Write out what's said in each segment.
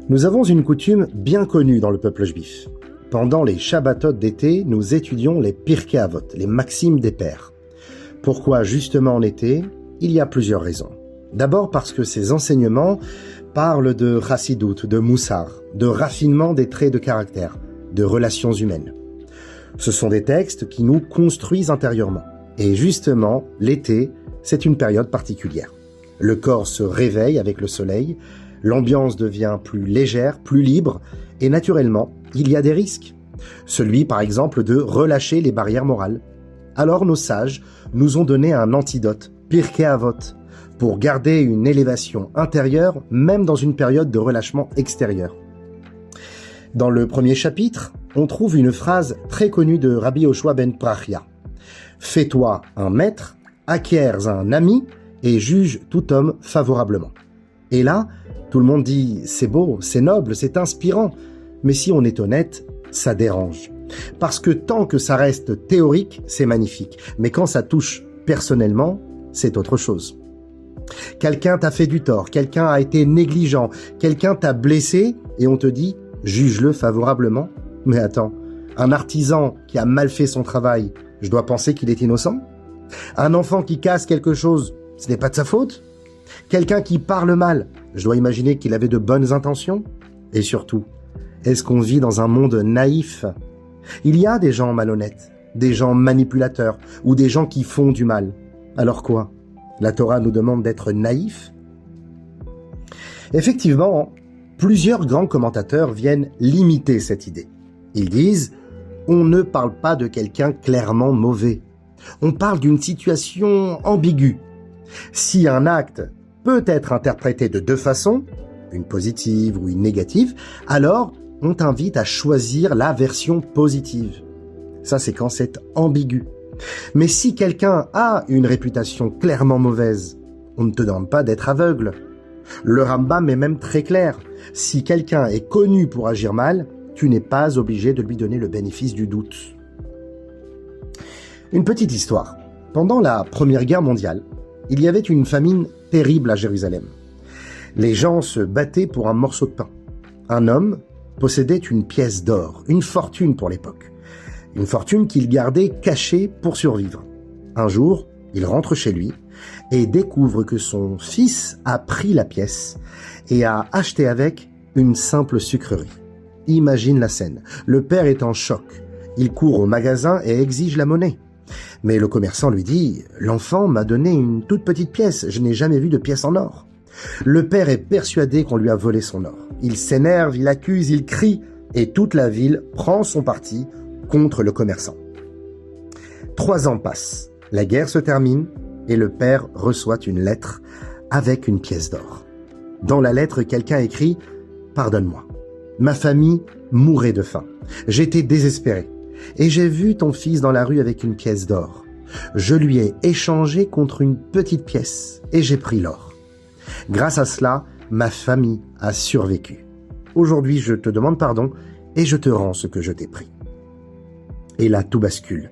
Nous avons une coutume bien connue dans le peuple juif. Pendant les Shabbatot d'été, nous étudions les Pirkei Avot, les maximes des pères. Pourquoi justement en été? Il y a plusieurs raisons. D'abord parce que ces enseignements parlent de Chassidut, de Moussar, de raffinement des traits de caractère, de relations humaines. Ce sont des textes qui nous construisent intérieurement. Et justement, l'été, c'est une période particulière. Le corps se réveille avec le soleil, l'ambiance devient plus légère, plus libre, et naturellement, il y a des risques. Celui, par exemple, de relâcher les barrières morales. Alors nos sages nous ont donné un antidote, Pirkei Avot, pour garder une élévation intérieure, même dans une période de relâchement extérieur. Dans le premier chapitre, on trouve une phrase très connue de Rabbi Yoshua ben Prachia. « Fais-toi un maître, acquiers un ami, et juge tout homme favorablement. » Et là, tout le monde dit « c'est beau, c'est noble, c'est inspirant », mais si on est honnête, ça dérange. Parce que tant que ça reste théorique, c'est magnifique, mais quand ça touche personnellement, c'est autre chose. Quelqu'un t'a fait du tort, quelqu'un a été négligent, quelqu'un t'a blessé, et on te dit « juge-le favorablement ». Mais attends, un artisan qui a mal fait son travail, je dois penser qu'il est innocent? Un enfant qui casse quelque chose, ce n'est pas de sa faute? Quelqu'un qui parle mal, je dois imaginer qu'il avait de bonnes intentions? Et surtout, est-ce qu'on vit dans un monde naïf? Il y a des gens malhonnêtes, des gens manipulateurs, ou des gens qui font du mal. Alors quoi? La Torah nous demande d'être naïfs? Effectivement, plusieurs grands commentateurs viennent limiter cette idée. Ils disent « on ne parle pas de quelqu'un clairement mauvais. On parle d'une situation ambiguë. Si un acte peut être interprété de deux façons, une positive ou une négative, alors on t'invite à choisir la version positive. Ça, c'est quand c'est ambigu. Mais si quelqu'un a une réputation clairement mauvaise, on ne te demande pas d'être aveugle. Le Rambam est même très clair. Si quelqu'un est connu pour agir mal, tu n'es pas obligé de lui donner le bénéfice du doute. Une petite histoire. Pendant la Première Guerre mondiale, il y avait une famine terrible à Jérusalem. Les gens se battaient pour un morceau de pain. Un homme possédait une pièce d'or, une fortune pour l'époque. Une fortune qu'il gardait cachée pour survivre. Un jour, il rentre chez lui et découvre que son fils a pris la pièce et a acheté avec une simple sucrerie. Imagine la scène. Le père est en choc. Il court au magasin et exige la monnaie. Mais le commerçant lui dit « L'enfant m'a donné une toute petite pièce, je n'ai jamais vu de pièce en or. » Le père est persuadé qu'on lui a volé son or. Il s'énerve, il accuse, il crie, et toute la ville prend son parti contre le commerçant. 3 ans passent, la guerre se termine, et le père reçoit une lettre avec une pièce d'or. Dans la lettre, quelqu'un écrit « Pardonne-moi, ma famille mourait de faim, j'étais désespéré. Et j'ai vu ton fils dans la rue avec une pièce d'or. Je lui ai échangé contre une petite pièce et j'ai pris l'or. Grâce à cela, ma famille a survécu. Aujourd'hui, je te demande pardon et je te rends ce que je t'ai pris. » Et là, tout bascule.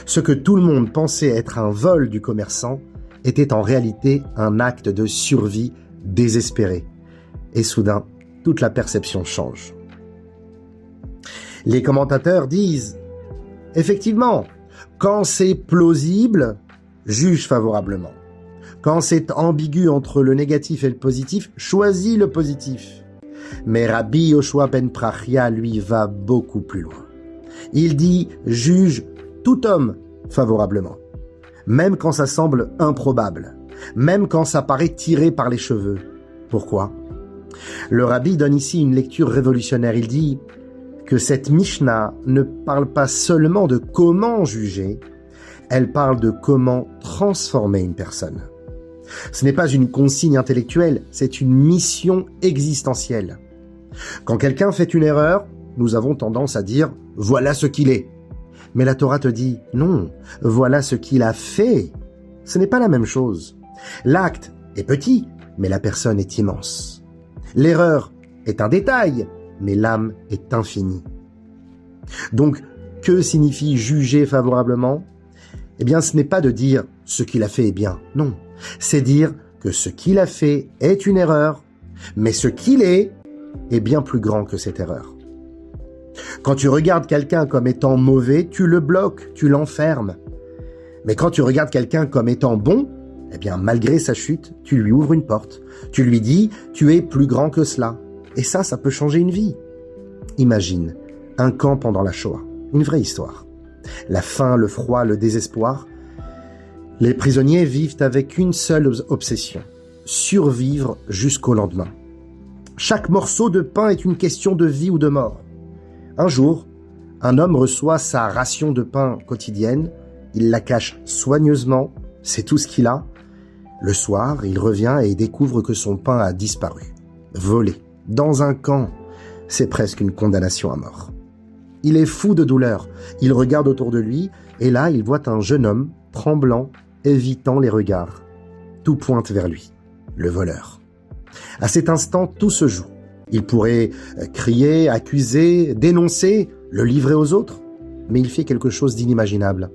Ce que tout le monde pensait être un vol du commerçant était en réalité un acte de survie désespéré. Et soudain, toute la perception change. Les commentateurs disent « Effectivement, quand c'est plausible, juge favorablement. Quand c'est ambigu entre le négatif et le positif, choisis le positif. » Mais Rabbi Yoshua ben Prachia, lui, va beaucoup plus loin. Il dit « juge tout homme favorablement. » Même quand ça semble improbable. Même quand ça paraît tiré par les cheveux. Pourquoi? Le rabbi donne ici une lecture révolutionnaire. Il dit que cette Mishnah ne parle pas seulement de comment juger, elle parle de comment transformer une personne. Ce n'est pas une consigne intellectuelle, c'est une mission existentielle. Quand quelqu'un fait une erreur, nous avons tendance à dire « voilà ce qu'il est ». Mais la Torah te dit « non, voilà ce qu'il a fait ». Ce n'est pas la même chose. L'acte est petit, mais la personne est immense. L'erreur est un détail, mais l'âme est infinie. Donc, que signifie juger favorablement? Eh bien, ce n'est pas de dire « ce qu'il a fait est bien ». Non, c'est dire que ce qu'il a fait est une erreur, mais ce qu'il est est bien plus grand que cette erreur. Quand tu regardes quelqu'un comme étant mauvais, tu le bloques, tu l'enfermes. Mais quand tu regardes quelqu'un comme étant bon, eh bien, malgré sa chute, tu lui ouvres une porte. Tu lui dis, tu es plus grand que cela. Et ça peut changer une vie. Imagine un camp pendant la Shoah, une vraie histoire. La faim, le froid, le désespoir. Les prisonniers vivent avec une seule obsession, survivre jusqu'au lendemain. Chaque morceau de pain est une question de vie ou de mort. Un jour, un homme reçoit sa ration de pain quotidienne, il la cache soigneusement, c'est tout ce qu'il a. Le soir, il revient et découvre que son pain a disparu, volé, dans un camp. C'est presque une condamnation à mort. Il est fou de douleur, il regarde autour de lui, et là, il voit un jeune homme, tremblant, évitant les regards. Tout pointe vers lui, le voleur. À cet instant, tout se joue. Il pourrait crier, accuser, dénoncer, le livrer aux autres, mais il fait quelque chose d'inimaginable.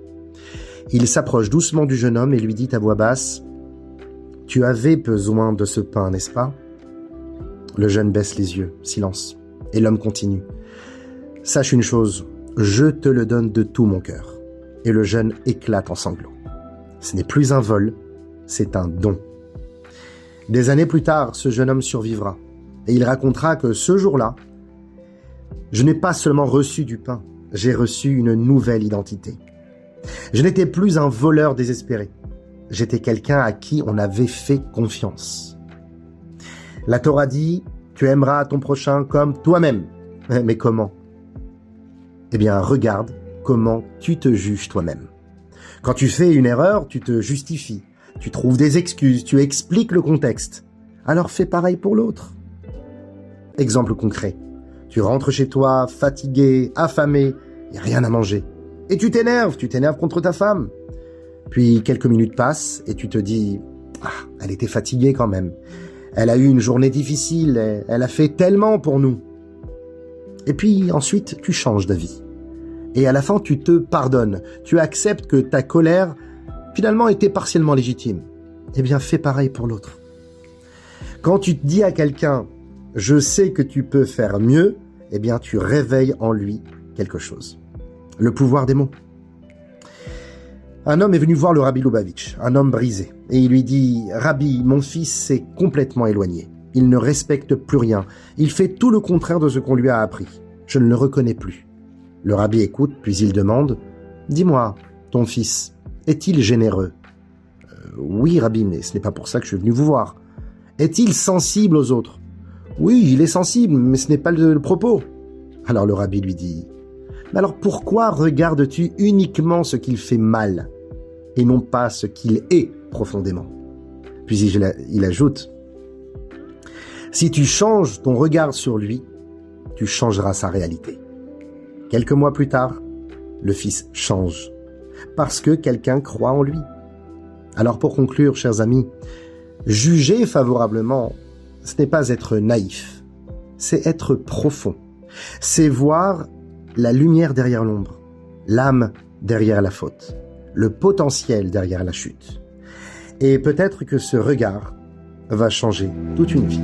Il s'approche doucement du jeune homme et lui dit à voix basse « Tu avais besoin de ce pain, n'est-ce pas ?» Le jeune baisse les yeux, silence, et l'homme continue « Sache une chose, je te le donne de tout mon cœur. » Et le jeune éclate en sanglots. Ce n'est plus un vol, c'est un don. Des années plus tard, ce jeune homme survivra. Et il racontera que ce jour-là, je n'ai pas seulement reçu du pain, j'ai reçu une nouvelle identité. Je n'étais plus un voleur désespéré. J'étais quelqu'un à qui on avait fait confiance. La Torah dit, tu aimeras ton prochain comme toi-même. Mais comment? Eh bien, regarde comment tu te juges toi-même. Quand tu fais une erreur, tu te justifies. Tu trouves des excuses, tu expliques le contexte. Alors fais pareil pour l'autre. Exemple concret. Tu rentres chez toi, fatigué, affamé, il n'y a rien à manger. Et tu t'énerves contre ta femme. Puis quelques minutes passent et tu te dis « Ah, elle était fatiguée quand même. Elle a eu une journée difficile, elle a fait tellement pour nous. » Et puis ensuite, tu changes d'avis. Et à la fin, tu te pardonnes. Tu acceptes que ta colère, finalement, était partiellement légitime. Eh bien, fais pareil pour l'autre. Quand tu te dis à quelqu'un « Je sais que tu peux faire mieux », eh bien, tu réveilles en lui quelque chose. Le pouvoir des mots. Un homme est venu voir le Rabbi Lubavitch, un homme brisé, et il lui dit « Rabbi, mon fils s'est complètement éloigné. Il ne respecte plus rien. Il fait tout le contraire de ce qu'on lui a appris. Je ne le reconnais plus. » Le Rabbi écoute, puis il demande « Dis-moi, ton fils, est-il généreux ?»« Oui, Rabbi, mais ce n'est pas pour ça que je suis venu vous voir. »« Est-il sensible aux autres ?»« Oui, il est sensible, mais ce n'est pas le propos. » Alors le Rabbi lui dit « Mais alors pourquoi regardes-tu uniquement ce qu'il fait mal et non pas ce qu'il est profondément ?» Puis il ajoute « Si tu changes ton regard sur lui, tu changeras sa réalité. » Quelques mois plus tard, le fils change parce que quelqu'un croit en lui. Alors pour conclure, chers amis, juger favorablement, ce n'est pas être naïf, c'est être profond. C'est voir la lumière derrière l'ombre, l'âme derrière la faute, le potentiel derrière la chute. Et peut-être que ce regard va changer toute une vie.